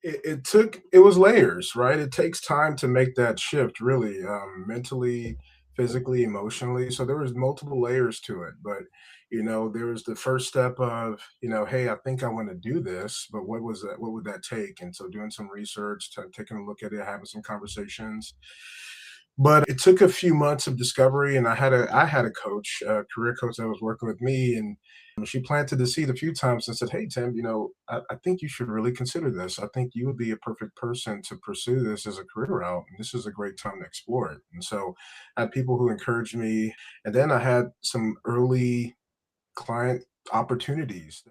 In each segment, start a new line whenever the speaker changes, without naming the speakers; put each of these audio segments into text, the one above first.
It was layers, right? It takes time to make that shift, really, mentally, physically, emotionally. So there was multiple layers to it, but there was the first step of, hey, I think I want to do this, but what was that? What would that take? And so doing some research, taking a look at it, having some conversations. But it took a few months of discovery, and I had a coach, a career coach that was working with me, and she planted the seed a few times and said, "Hey, Tim, I think you should really consider this. I think you would be a perfect person to pursue this as a career route, and this is a great time to explore it." And so I had people who encouraged me, and then I had some early client opportunities.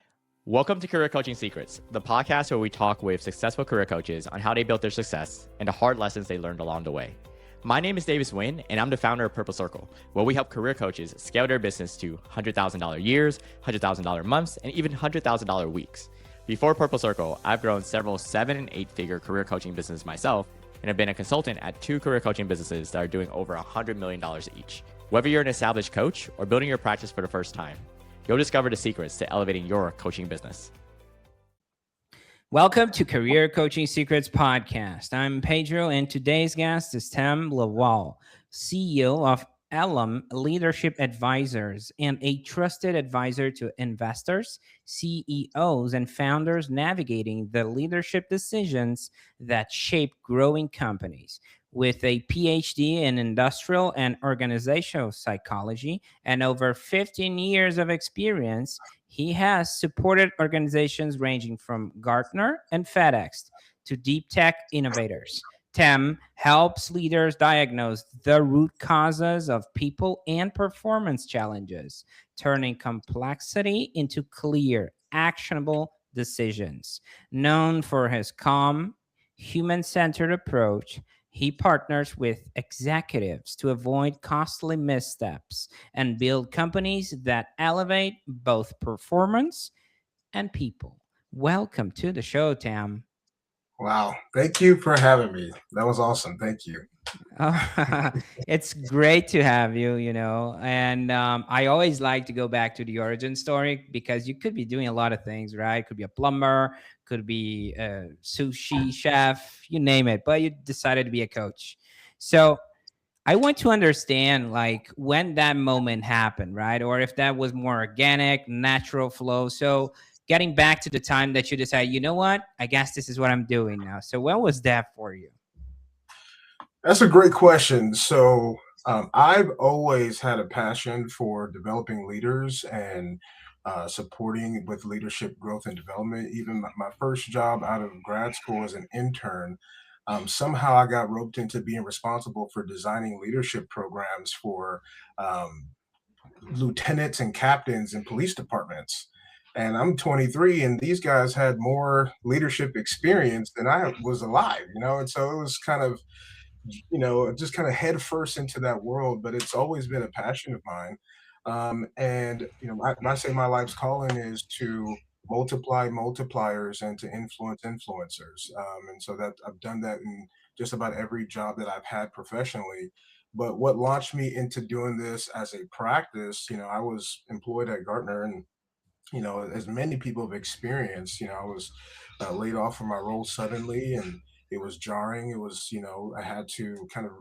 Welcome to Career Coaching Secrets, the podcast where we talk with successful career coaches on how they built their success and the hard lessons they learned along the way. My name is Davis Nguyen, and I'm the founder of Purple Circle, where we help career coaches scale their business to $100,000 years, $100,000 months, and even $100,000 weeks. Before Purple Circle, I've grown several 7- and 8-figure career coaching businesses myself, and have been a consultant at 2 career coaching businesses that are doing over $100 million each. Whether you're an established coach or building your practice for the first time, you'll discover the secrets to elevating your coaching business.
Welcome to Career Coaching Secrets Podcast. I'm Pedro, and today's guest is Tem Lawal, CEO of Elam Leadership Advisors and a trusted advisor to investors, CEOs, and founders navigating the leadership decisions that shape growing companies. With a PhD in industrial and organizational psychology and over 15 years of experience, he has supported organizations ranging from Gartner and FedEx to deep tech innovators. Tem helps leaders diagnose the root causes of people and performance challenges, turning complexity into clear, actionable decisions. Known for his calm, human-centered approach, he partners with executives to avoid costly missteps and build companies that elevate both performance and people. Welcome to the show, Tam.
Wow, thank you for having me. That was awesome. Thank you.
It's great to have you, and I always like to go back to the origin story because you could be doing a lot of things, right? Could be a plumber, could be a sushi chef, you name it, but you decided to be a coach. So I want to understand like when that moment happened, right? Or if that was more organic, natural flow. So getting back to the time that you decided, you know what, I guess this is what I'm doing now. So when was that for you?
That's a great question. So, I've always had a passion for developing leaders and supporting with leadership growth and development. Even my first job out of grad school as an intern, somehow I got roped into being responsible for designing leadership programs for um, lieutenants and captains in police departments. And I'm 23, and these guys had more leadership experience than I was alive, and so it was kind of just kind of head first into that world, but it's always been a passion of mine. And I say my life's calling is to multiply multipliers and to influence influencers. And so that I've done that in just about every job that I've had professionally. But what launched me into doing this as a practice, I was employed at Gartner, and as many people have experienced, I was laid off from my role suddenly, and it was jarring. It was, I had to kind of,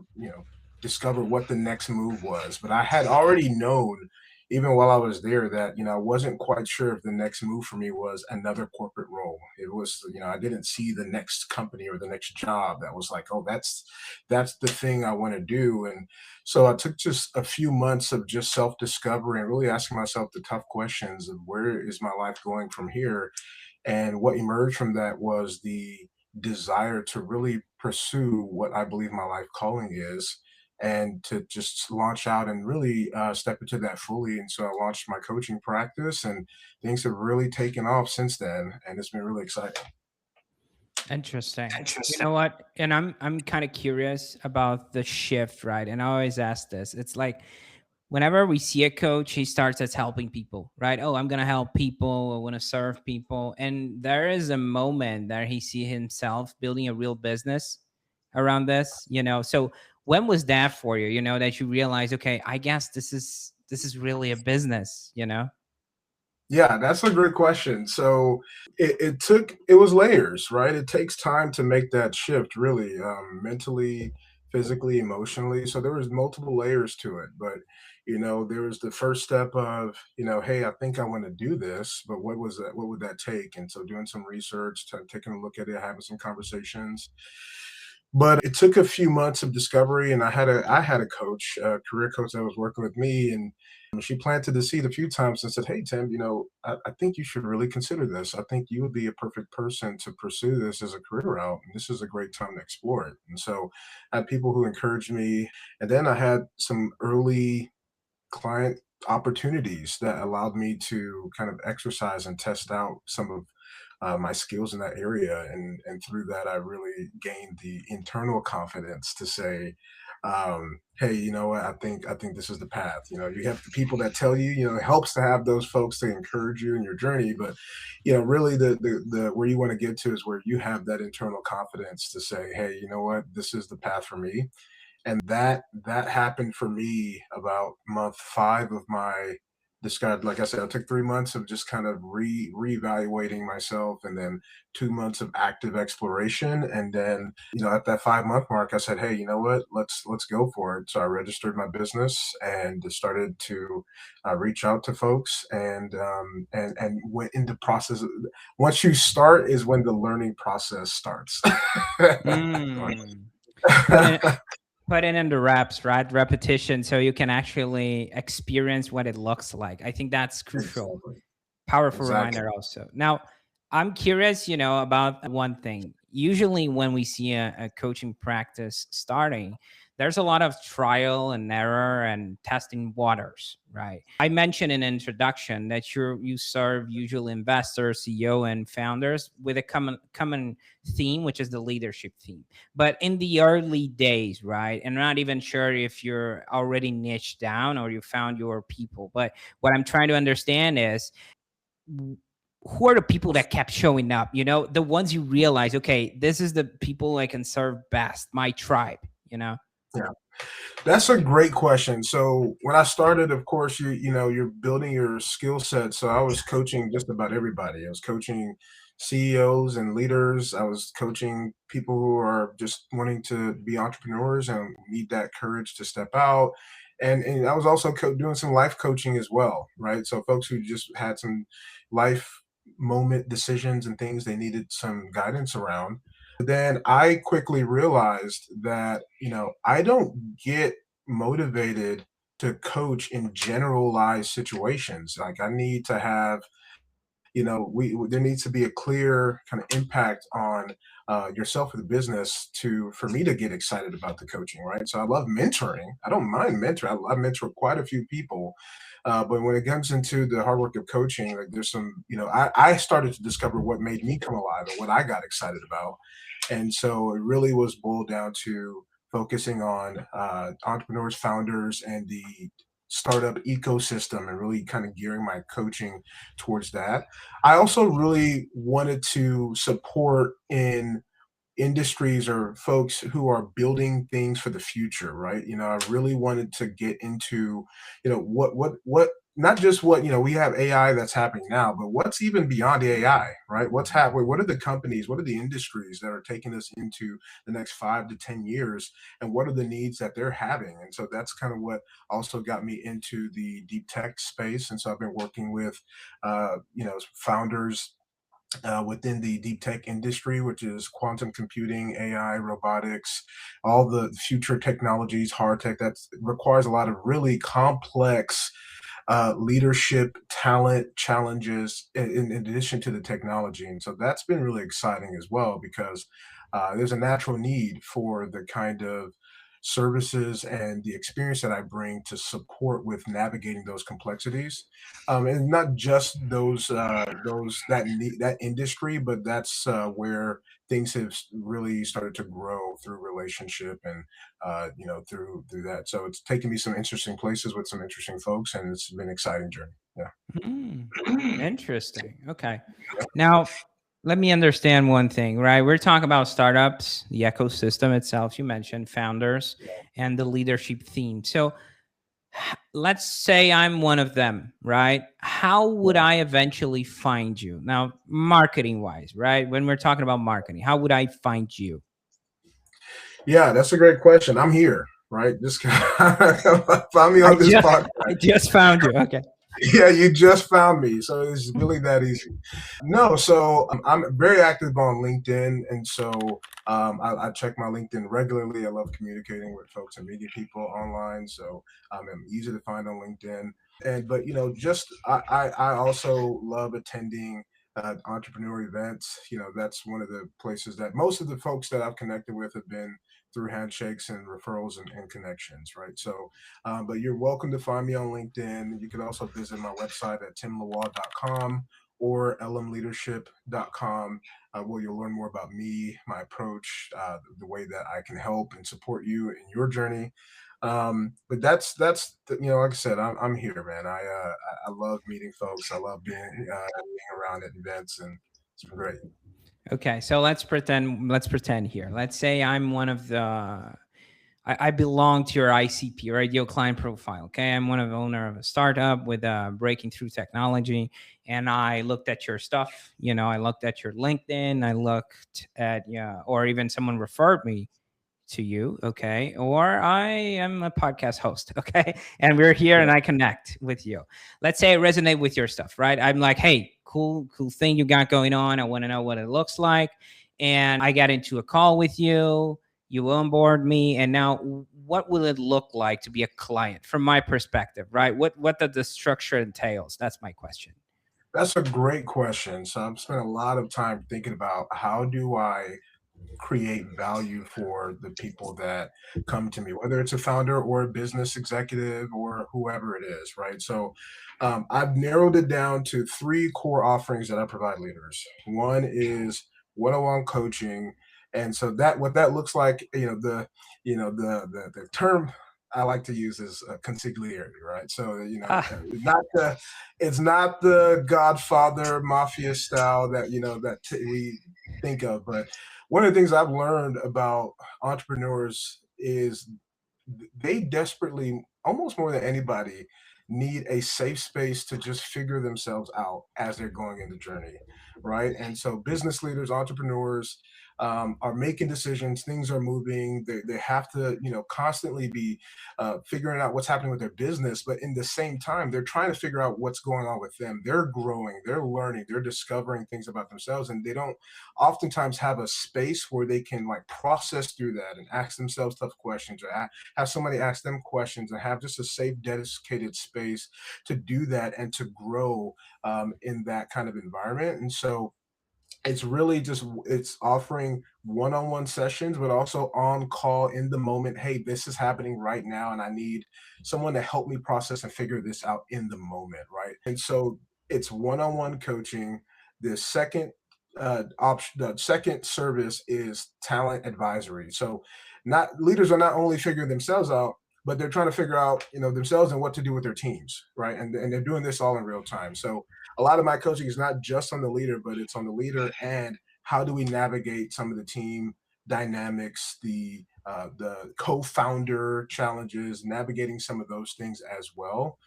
discover what the next move was. But I had already known, even while I was there, that, I wasn't quite sure if the next move for me was another corporate role. It was, I didn't see the next company or the next job that was like, oh, that's the thing I want to do. And so I took just a few months of just self discovery and really asking myself the tough questions of where is my life going from here? And what emerged from that was the desire to really pursue what I believe my life calling is, and to just launch out and really step into that fully. And so I launched my coaching practice, and things have really taken off since then. And it's been really exciting.
Interesting. You know what? And I'm kind of curious about the shift, right? And I always ask this. It's like whenever we see a coach, he starts as helping people, right? Oh, I'm gonna help people, I want to serve people. And there is a moment that he see himself building a real business around this. So when was that for you? That you realize, okay, I guess this is really a business.
Yeah, that's a great question. So it was layers, right? It takes time to make that shift, really, mentally, physically, emotionally. So there was multiple layers to it, but there was the first step of, hey, I think I want to do this, but what was that? What would that take? And so doing some research, taking a look at it, having some conversations. But it took a few months of discovery, and I had a coach, a career coach that was working with me, and she planted the seed a few times and said, "Hey, Tim, I think you should really consider this. I think you would be a perfect person to pursue this as a career route, and this is a great time to explore it." And so I had people who encouraged me, and then I had some early client opportunities that allowed me to kind of exercise and test out some of my skills in that area, and through that I really gained the internal confidence to say, hey, you know what, I think this is the path. You have the people that tell you, it helps to have those folks to encourage you in your journey, but really the where you want to get to is where you have that internal confidence to say, hey, you know what, this is the path for me. And that happened for me about month 5 of my discard. Like I said, I took 3 months of just kind of reevaluating myself, and then 2 months of active exploration, and then, at that 5-month mark, I said, "Hey, you know what? Let's go for it." So I registered my business and started to, reach out to folks, and went into process. Once you start is when the learning process starts.
Mm. Put in put it in the reps, right? Repetition, so you can actually experience what it looks like. I think that's crucial.
Exactly.
Powerful
Exactly.
reminder also. Now, I'm curious, about one thing. Usually when we see a coaching practice starting, there's a lot of trial and error and testing waters, right? I mentioned in introduction that you serve usual investors, CEO, and founders with a common theme, which is the leadership theme. But in the early days, right? And I'm not even sure if you're already niched down or you found your people. But what I'm trying to understand is, who are the people that kept showing up, the ones you realize, okay, this is the people I can serve best, my tribe.
Yeah. That's a great question. So when I started, of course, you're building your skill set. So I was coaching just about everybody. I was coaching CEOs and leaders. I was coaching people who are just wanting to be entrepreneurs and need that courage to step out. And I was also doing some life coaching as well, right? So folks who just had some life moment decisions and things they needed some guidance around. Then I quickly realized that, I don't get motivated to coach in generalized situations. Like I need to have, we there needs to be a clear kind of impact on yourself or the business to for me to get excited about the coaching, right? So I love mentoring. I don't mind mentoring. I mentor quite a few people, but when it comes into the hard work of coaching, like there's some, I started to discover what made me come alive and what I got excited about. And so it really was boiled down to focusing on entrepreneurs, founders, and the startup ecosystem, and really kind of gearing my coaching towards that. I also really wanted to support in industries or folks who are building things for the future, right? I really wanted to get into, what not just what, we have AI that's happening now, but what's even beyond AI, right? What's happening? What are the companies, what are the industries that are taking us into the next 5 to 10 years, and what are the needs that they're having? And so that's kind of what also got me into the deep tech space. And so I've been working with, founders within the deep tech industry, which is quantum computing, AI, robotics, all the future technologies, hard tech that requires a lot of really complex leadership, talent challenges in addition to the technology. And so that's been really exciting as well, because there's a natural need for the kind of services and the experience that I bring to support with navigating those complexities, and not just those that industry, but that's where things have really started to grow through relationship and through that. So it's taken me some interesting places with some interesting folks, and it's been an exciting journey. Yeah.
Hmm. Interesting. Okay. Now, let me understand one thing, right? We're talking about startups, the ecosystem itself, you mentioned founders, and the leadership theme. So, Let's say I'm one of them, right? How would I eventually find you? Now, marketing wise, right? When we're talking about marketing, how would I find you?
Yeah, that's a great question. I'm here, right? Just find me
I
on this
just
podcast.
I just found you. Okay.
Yeah, you just found me. So it's really that easy. No, so I'm very active on LinkedIn. And so I check my LinkedIn regularly. I love communicating with folks and meeting people online. So I'm easy to find on LinkedIn. But, just I also love attending entrepreneur events. That's one of the places that most of the folks that I've connected with have been through handshakes and referrals and connections, right? So but you're welcome to find me on LinkedIn. You can also visit my website at temlawal.com or lmleadership.com, where you'll learn more about me, my approach, the way that I can help and support you in your journey. But like I said, I'm here, man. I love meeting folks. I love being around at events, and it's been great.
Okay, so let's pretend here. Let's say I'm one of the I belong to your ICP, your ideal client profile. Okay, I'm one of the owner of a startup with breaking through technology, and I looked at your stuff. I looked at your LinkedIn. I looked at, yeah, or even someone referred me to you. Okay, or I am a podcast host. Okay, and we're here,
Yeah,
and I connect with you. Let's say I resonate with your stuff, right? I'm like, hey, cool thing you got going on. I want to know what it looks like, and I got into a call with you. You onboard me, and now what will it look like to be a client from my perspective, right? What does the structure entails? That's my question.
that's a great question. So I've spent a lot of time thinking about how do I create value for the people that come to me, whether it's a founder or a business executive or whoever it is, right? So I've narrowed it down to three core offerings that I provide leaders. One is one-on-one coaching. And so that what that looks like, the term I like to use is consigliere, right? So
Ah,
it's not the Godfather mafia style that we think of, but one of the things I've learned about entrepreneurs is they desperately, almost more than anybody, need a safe space to just figure themselves out as they're going in the journey, right? And so business leaders, entrepreneurs, are making decisions. Things are moving. They have to, constantly be figuring out what's happening with their business. But in the same time, they're trying to figure out what's going on with them. They're growing. They're learning. They're discovering things about themselves, and they don't oftentimes have a space where they can like process through that and ask themselves tough questions, or have somebody ask them questions, and have just a safe, dedicated space to do that and to grow in that kind of environment. And so it's really just it's offering one-on-one sessions, but also on call in the moment. Hey, this is happening right now, and I need someone to help me process and figure this out in the moment, right? And so it's one-on-one coaching. The second service is talent advisory. So not leaders are not only figuring themselves out, but they're trying to figure out themselves and what to do with their teams, right? And they're doing this all in real time. So a lot of my coaching is not just on the leader, but it's on the leader and how do we navigate some of the team dynamics, the co-founder challenges, navigating some of those things as well.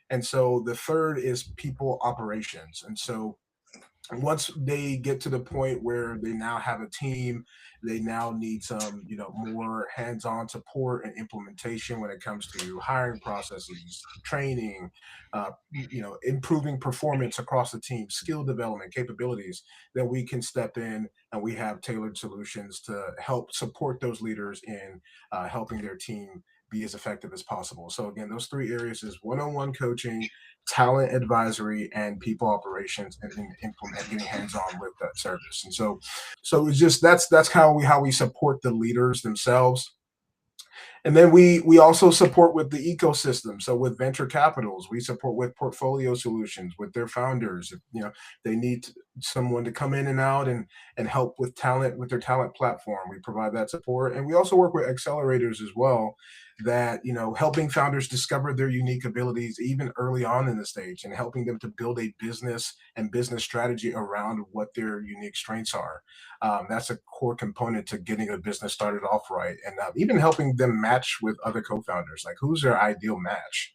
And so the third is people operations. And so once they get to the point where they now have a team, they now need some more hands-on support and implementation when it comes to hiring processes, training, improving performance across the team, skill development capabilities. Then we can step in and we have tailored solutions to help support those leaders in helping their team be as effective as possible. So again, those three areas is one-on-one coaching, talent advisory, and people operations, and implement getting hands-on with that service. And so it's just that's how we support the leaders themselves. And then we also support with the ecosystem. So with venture capitals, we support with portfolio solutions with their founders. They need someone to come in and out and help with talent with their talent platform. We provide that support, and we also work with accelerators as well, that helping founders discover their unique abilities even early on in the stage, and helping them to build a business and business strategy around what their unique strengths are. That's a core component to getting a business started off right, and even helping them match with other co-founders, like who's their ideal match.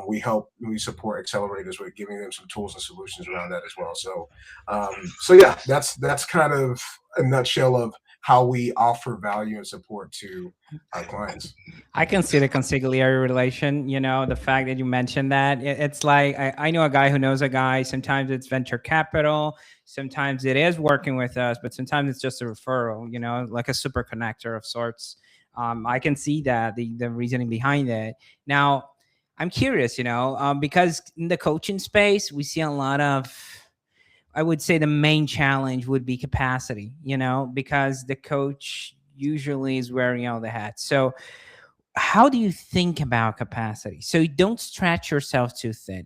we support accelerators with giving them some tools and solutions around that as well. So yeah, that's kind of a nutshell of how we offer value and support to our clients.
I can see the consigliere relation. The fact that you mentioned that, it's like I know a guy who knows a guy. Sometimes it's venture capital, sometimes it is working with us, but sometimes it's just a referral, like a super connector of sorts. I can see that the reasoning behind it. Now, I'm curious, because in the coaching space, we see a lot of, I would say the main challenge would be capacity, because the coach usually is wearing all the hats. So, how do you think about capacity so you don't stretch yourself too thin?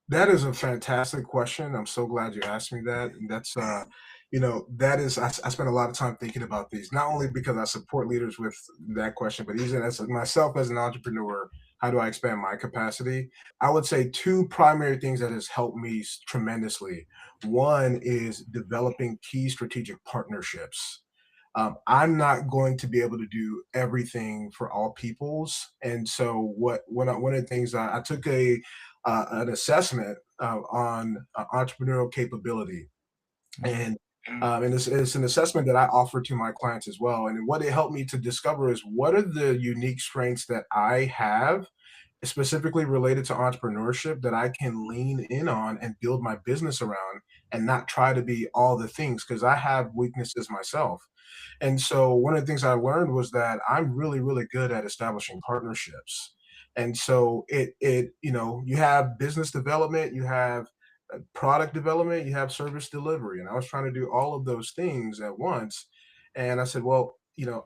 That is a fantastic question. I'm so glad you asked me that. And that's, that is, I spend a lot of time thinking about these, not only because I support leaders with that question, but even as myself as an entrepreneur, how do I expand my capacity? I would say two primary things that has helped me tremendously. One is developing key strategic partnerships. I'm not going to be able to do everything for all peoples, and so one of the things I took an assessment on entrepreneurial capability, and it's an assessment that I offer to my clients as well. And what it helped me to discover is what are the unique strengths that I have specifically related to entrepreneurship that I can lean in on and build my business around and not try to be all the things because I have weaknesses myself. And so one of the things I learned was that I'm really, really good at establishing partnerships. And so you have business development, you have product development, you have service delivery. And I was trying to do all of those things at once. And I said, well,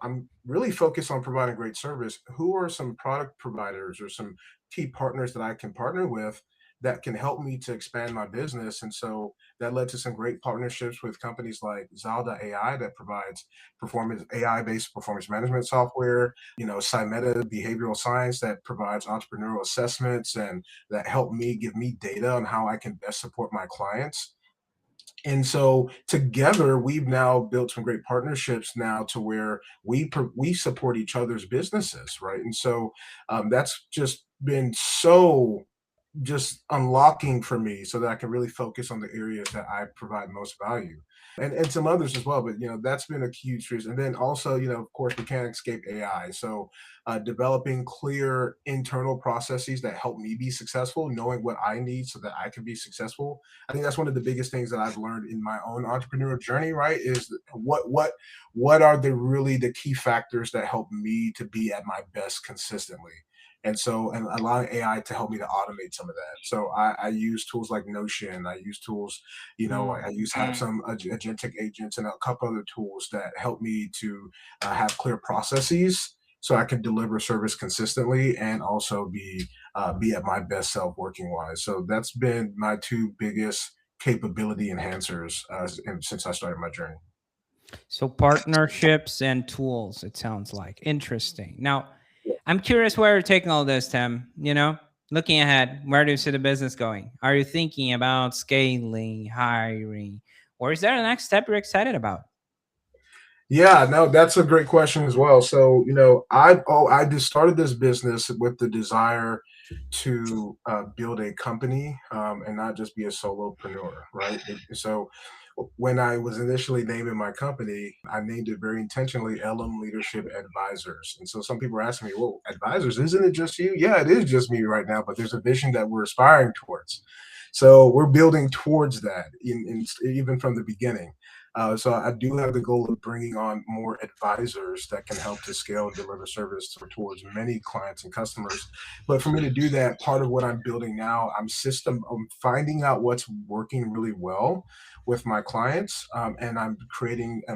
I'm really focused on providing great service. Who are some product providers or some key partners that I can partner with that can help me to expand my business? And so that led to some great partnerships with companies like Zalda AI that provides performance AI-based performance management software, Cymeta Behavioral Science that provides entrepreneurial assessments and that help me give me data on how I can best support my clients. And so together we've now built some great partnerships now to where we support each other's businesses, right? And so that's just been so just unlocking for me so that I can really focus on the areas that I provide most value. And some others as well, but that's been a huge reason. And then also, of course, we can't escape AI. So developing clear internal processes that help me be successful, knowing what I need so that I can be successful. I think that's one of the biggest things that I've learned in my own entrepreneurial journey, right? Is what are the key factors that help me to be at my best consistently. And allowing AI to help me to automate some of that. So I use tools like Notion. I use tools,
Mm.
have some agentic agents and a couple other tools that help me to have clear processes so I can deliver service consistently and also be at my best self working wise. So that's been my two biggest capability enhancers since I started my journey.
So partnerships and tools, it sounds like. Interesting. Now, I'm curious where you're taking all this, Tim. Looking ahead, where do you see the business going? Are you thinking about scaling, hiring, or is there a next step you're excited about?
Yeah, no, that's a great question as well. So, I just started this business with the desire to build a company and not just be a solopreneur, right? So, when I was initially naming my company, I named it very intentionally LM Leadership Advisors. And so, some people are asking me, "Well, advisors, isn't it just you?" Yeah, it is just me right now, but there's a vision that we're aspiring towards. So, we're building towards that, even from the beginning. So I do have the goal of bringing on more advisors that can help to scale and deliver service towards many clients and customers. But for me to do that, part of what I'm building now, I'm finding out what's working really well with my clients, and I'm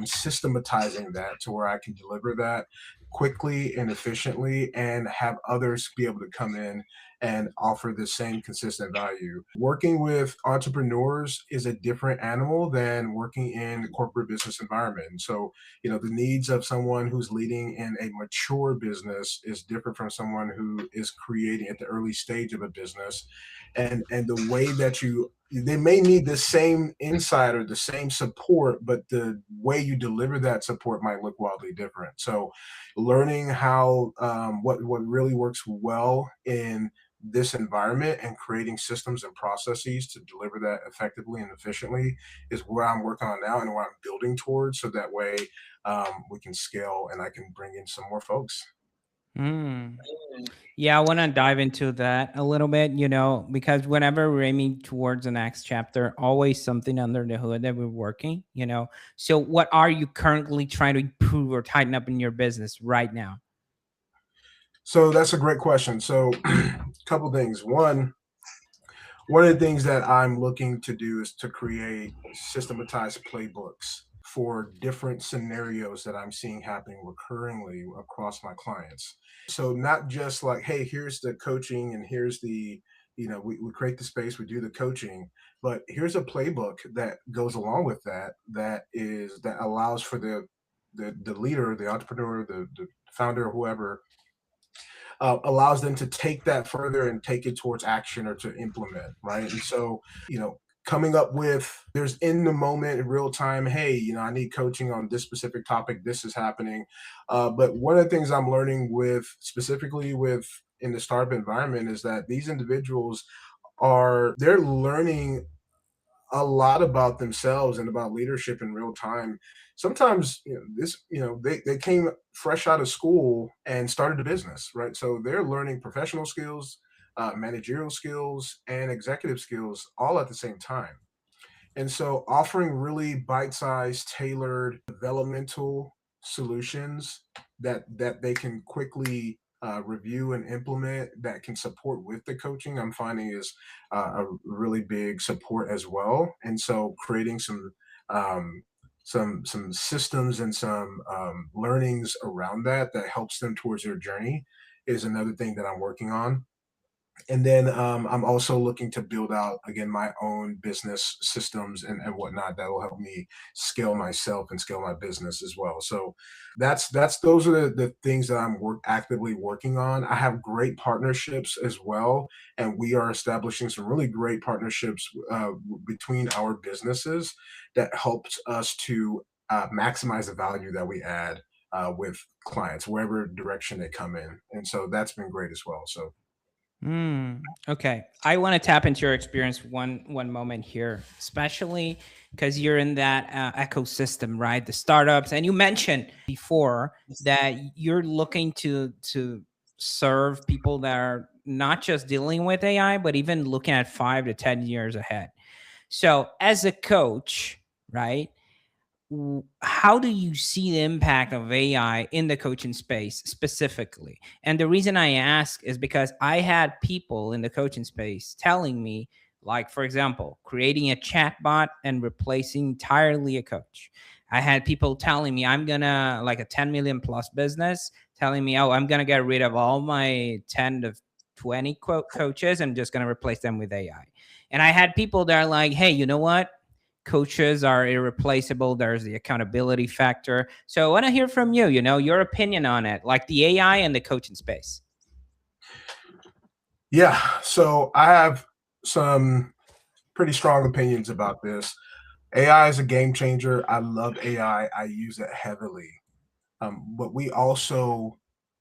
systematizing that to where I can deliver that quickly and efficiently, and have others be able to come in and offer the same consistent value. Working with entrepreneurs is a different animal than working in a corporate business environment. And so, the needs of someone who's leading in a mature business is different from someone who is creating at the early stage of a business. And the way that they may need the same insight or the same support, but the way you deliver that support might look wildly different. So, learning how what really works well in this environment and creating systems and processes to deliver that effectively and efficiently is where I'm working on now and where I'm building towards. So that way we can scale and I can bring in some more folks.
Mm. Yeah, I want to dive into that a little bit, because whenever we're aiming towards the next chapter, always something under the hood that we're working. So, what are you currently trying to improve or tighten up in your business right now?
So that's a great question. So, a couple things. One of the things that I'm looking to do is to create systematized playbooks for different scenarios that I'm seeing happening recurringly across my clients. So not just like, hey, here's the coaching and here's we create the space, we do the coaching, but here's a playbook that goes along with that allows for the leader, the entrepreneur, the founder, whoever, allows them to take that further and take it towards action or to implement, right? And so, coming up with there's in the moment in real time, hey, I need coaching on this specific topic, this is happening. But one of the things I'm learning with specifically with in the startup environment is that these individuals they're learning a lot about themselves and about leadership in real time. Sometimes, they came fresh out of school and started a business, right? So they're learning professional skills, managerial skills, and executive skills all at the same time. And so offering really bite-sized, tailored developmental solutions that they can quickly review and implement that can support with the coaching, I'm finding is a really big support as well. And so creating um, some systems and some learnings around that helps them towards their journey is another thing that I'm working on. And then I'm also looking to build out again my own business systems and whatnot that will help me scale myself and scale my business as well. So that's those are the things that I'm actively working on. I have great partnerships as well, and we are establishing some really great partnerships between our businesses that helps us to maximize the value that we add with clients, wherever direction they come in. And so that's been great as well. So
Okay, I want to tap into your experience one moment here, especially because you're in that ecosystem, right? The startups, and you mentioned before that you're looking to serve people that are not just dealing with AI, but even looking at 5 to 10 years ahead. So, as a coach, right? How do you see the impact of AI in the coaching space specifically? And the reason I ask is because I had people in the coaching space telling me, like, for example, creating a chatbot and replacing entirely a coach. I had people telling me I'm gonna like a 10 million plus business, telling me, oh, I'm gonna get rid of all my 10 to 20 quote coaches and just gonna replace them with AI. And I had people that are like, hey, you know what? Coaches are irreplaceable. There's the accountability factor. So I want to hear from you, your opinion on it, like the AI and the coaching space.
yeah, so I have some pretty strong opinions about this. AI is a game changer. I love AI. I use it heavily. But we also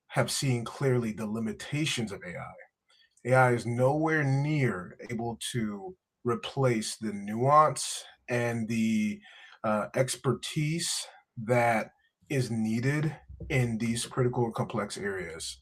have seen clearly the limitations of AI. AI is nowhere near able to replace the nuance and the expertise that is needed in these critical and complex areas.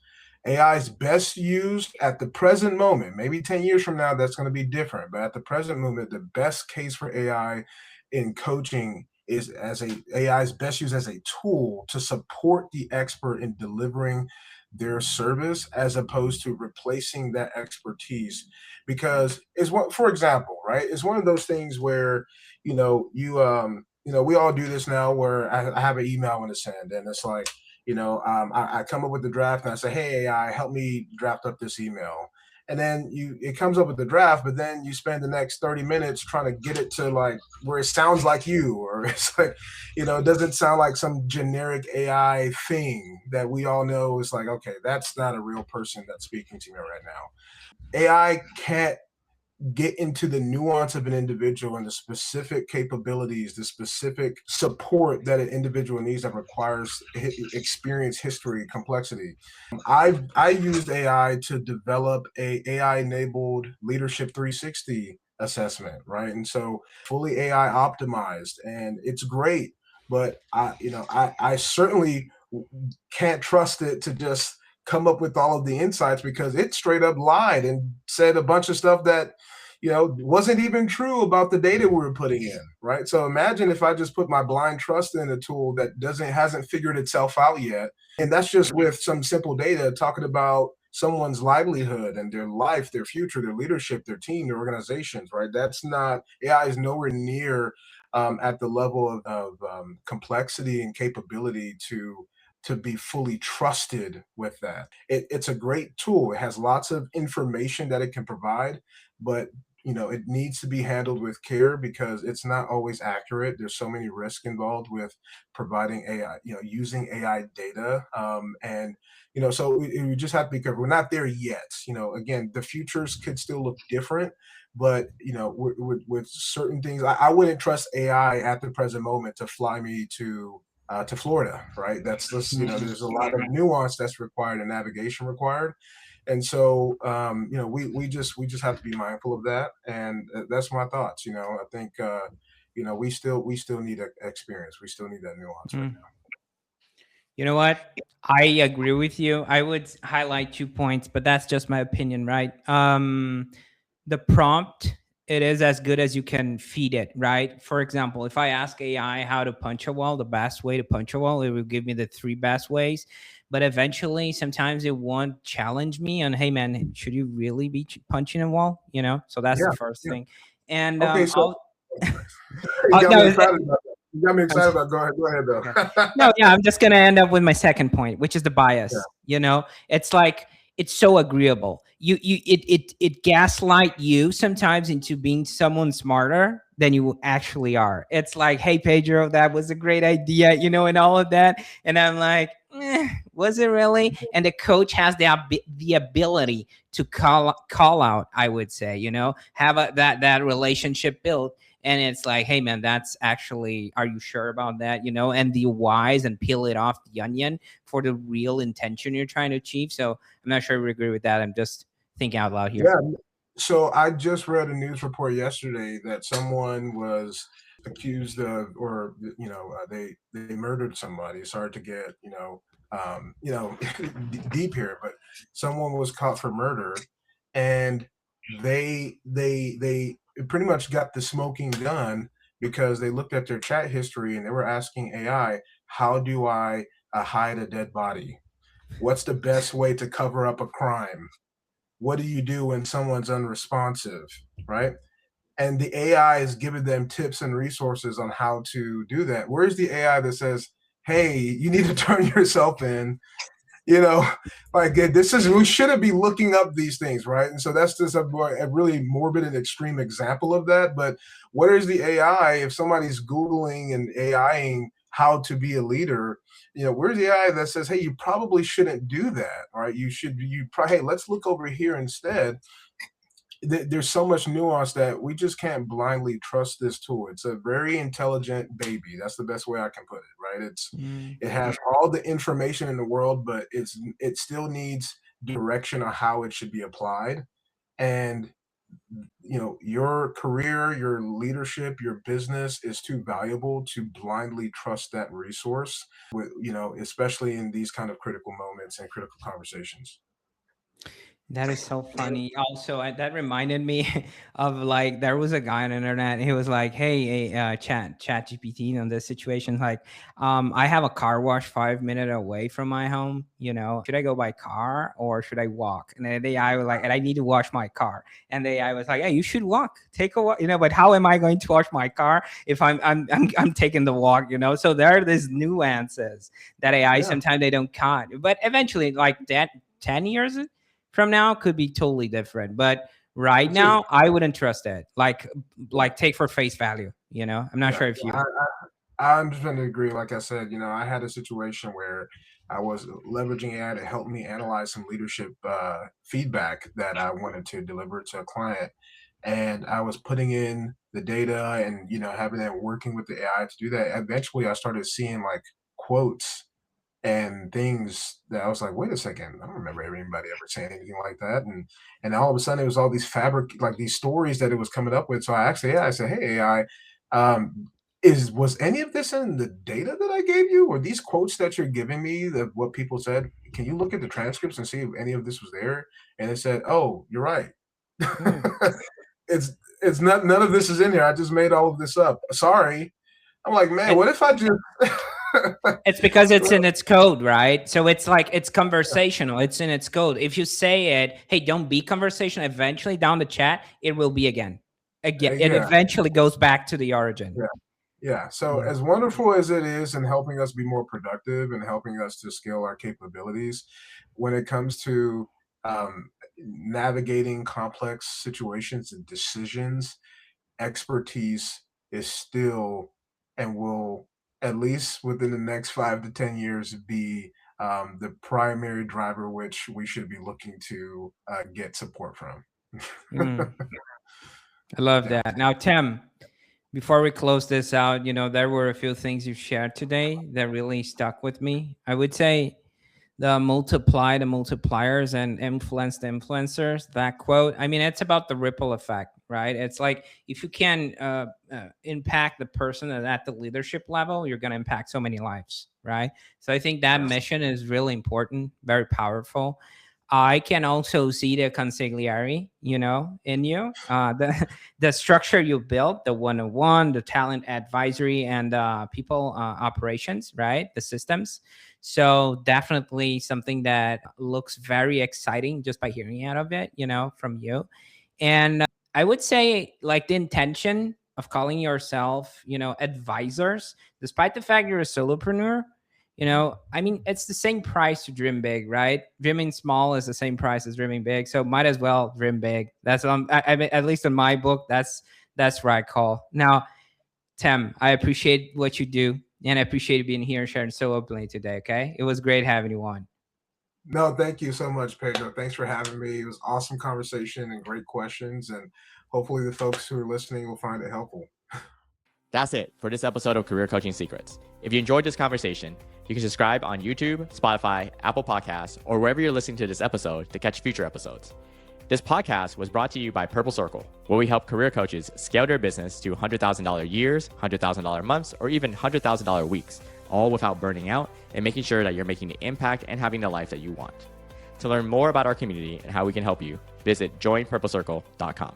AI is best used at the present moment. Maybe 10 years from now, that's going to be different. But at the present moment, the best case for AI in coaching is as AI is best used as a tool to support the expert in delivering their service as opposed to replacing that expertise, because it's what, for example, right, it's one of those things where we all do this now where I have an email I want to send and it's like, I come up with the draft and I say, hey AI, help me draft up this email. And then it comes up with the draft, but then you spend the next 30 minutes trying to get it to like where it sounds like you, or it's like, it doesn't sound like some generic AI thing that we all know is like, okay, that's not a real person that's speaking to me right now. AI can't get into the nuance of an individual and the specific capabilities, the specific support that an individual needs that requires experience, history, complexity. I used AI to develop a AI enabled leadership 360 assessment, right? And so fully AI optimized, and it's great. But I certainly can't trust it to just come up with all of the insights, because it straight up lied and said a bunch of stuff that wasn't even true about the data we were putting in, right? So imagine if I just put my blind trust in a tool that doesn't hasn't figured itself out yet, and that's just with some simple data talking about someone's livelihood and their life, their future, their leadership, their team, their organizations, right? That's not AI is nowhere near at the level of complexity and capability to be fully trusted with that. It's a great tool. It has lots of information that it can provide, but it needs to be handled with care because it's not always accurate. There's so many risks involved with providing AI, using AI data, and so we just have to be careful. We're not there yet. Again, the futures could still look different, but with certain things, I wouldn't trust AI at the present moment to fly me to Florida, right? There's a lot of nuance that's required and navigation required. And so, we just have to be mindful of that. And that's my thoughts. I think, we still need experience. We still need that nuance right
Mm. You know what? I agree with you. I would highlight 2 points, but that's just my opinion, right? The prompt, it is as good as you can feed it, right? For example, if I ask AI how to punch a wall, the best way to punch a wall, it will give me the 3 best ways. But eventually, sometimes it won't challenge me on, hey man, should you really be punching a wall? So that's the
now.
first
Yeah.
thing. And
Okay. So
I'll,
you got me
no,
excited about that. You got me
I'm
excited about. Go ahead. Go ahead,
okay.
though.
No, yeah, I'm just gonna end up with my second point, which is the
Yeah.
bias. It's like it's so agreeable. It gaslight you sometimes into being someone smarter than you actually are. It's like, hey Pedro, that was a great idea, and all of that. And I'm like, was it really? And the coach has the ability to call out, I would say, have that relationship built, and it's like, hey man, that's actually, are you sure about that, and the whys, and peel it off the onion for the real intention you're trying to achieve. So I'm not sure we agree with that. I'm just thinking out loud here.
Yeah. So I just read a news report yesterday that someone was accused of, or they murdered somebody. Sorry to get deep here, but someone was caught for murder, and they pretty much got the smoking gun because they looked at their chat history and they were asking AI, how do I hide a dead body? What's the best way to cover up a crime? What do you do when someone's unresponsive, right? And the AI is giving them tips and resources on how to do that. Where's the AI that says, hey, you need to turn yourself in, you know like this is we shouldn't be looking up these things, right? And so that's just a really morbid and extreme example of that. But where is the AI if somebody's googling and AIing how to be a leader? Where's the AI that says, hey, you probably shouldn't do that, right? Hey, let's look over here instead. There's so much nuance that we just can't blindly trust this tool. It's a very intelligent baby. That's the best way I can put it, right?
Mm.
It has all the information in the world, but it still needs direction on how it should be applied. And your career, your leadership, your business is too valuable to blindly trust that resource with, especially in these kind of critical moments and critical conversations.
That is so funny. Also, that reminded me of, like, there was a guy on the internet. He was like, "Hey, chat GPT on this situation. Like, I have a car wash 5 minutes away from my home. Should I go by car or should I walk?" And then the AI was like, "And I need to wash my car." And the AI was like, "Hey, you should walk. Take a walk. But how am I going to wash my car if I'm taking the walk? So there are these nuances that AI
Yeah.
sometimes they don't cut, but eventually, like that, 10 years from now could be totally different. But right
That's it.
now, I wouldn't trust it. Like take for face value. I'm not
Yeah.
sure if you.
I'm just going to agree. Like I said, I had a situation where I was leveraging AI to help me analyze some leadership feedback that I wanted to deliver to a client. and I was putting in the data and having that working with the AI to do that. Eventually, I started seeing like quotes and things that I was like, wait a second, I don't remember anybody ever saying anything like that. And all of a sudden, it was all these like these stories that it was coming up with. So I asked AI, I said, hey AI, was any of this in the data that I gave you, or these quotes that you're giving me, that what people said? Can you look at the transcripts and see if any of this was there? And it said, oh, you're right.
Hmm.
it's it's not, none of this is in here. I just made all of this up. Sorry. I'm like, man,
It,
what if I just
it's because it's in its code, right? So it's like it's conversational. It's in its code. If you say it, hey, don't be conversational, eventually down the chat, it will be again. Again, it
yeah.
eventually goes back to the origin.
Yeah. Yeah. So
Yeah.
as wonderful as it is in helping us be more productive and helping us to scale our capabilities, when it comes to navigating complex situations and decisions, expertise is still and will, at least within the next 5 to 10 years, be the primary driver which we should be looking to get support from.
Mm, I love
Yeah.
that. Now, Tim, before we close this out, there were a few things you've shared today that really stuck with me. I would say the multipliers and influence the influencers, that quote, I mean, it's about the ripple effect, right? It's like if you can impact the person at the leadership level, you're going to impact so many lives, right? So I think that
Yes.
mission is really important, very powerful. I can also see the consigliere, in you, the structure you built, the one-on-one, the talent advisory, and people operations, right? The systems. So definitely something that looks very exciting just by hearing out of it, from you. And I would say like the intention of calling yourself, advisors, despite the fact you're a solopreneur, I mean, it's the same price to dream big, right? Dreaming small is the same price as dreaming big. So might as well dream big. That's I mean, at least in my book, that's where I call. Now, Tem, I appreciate what you do, and I appreciate you being here and sharing so openly today. Okay, it was great having you on.
No, thank you so much, Pedro. Thanks for having me. It was awesome conversation and great questions. And hopefully, the folks who are listening will find it helpful.
That's it for this episode of Career Coaching Secrets. If you enjoyed this conversation, you can subscribe on YouTube, Spotify, Apple Podcasts, or wherever you're listening to this episode to catch future episodes. This podcast was brought to you by Purple Circle, where we help career coaches scale their business to $100,000 years, $100,000 months, or even $100,000 weeks, all without burning out and making sure that you're making the impact and having the life that you want. To learn more about our community and how we can help you, visit joinpurplecircle.com.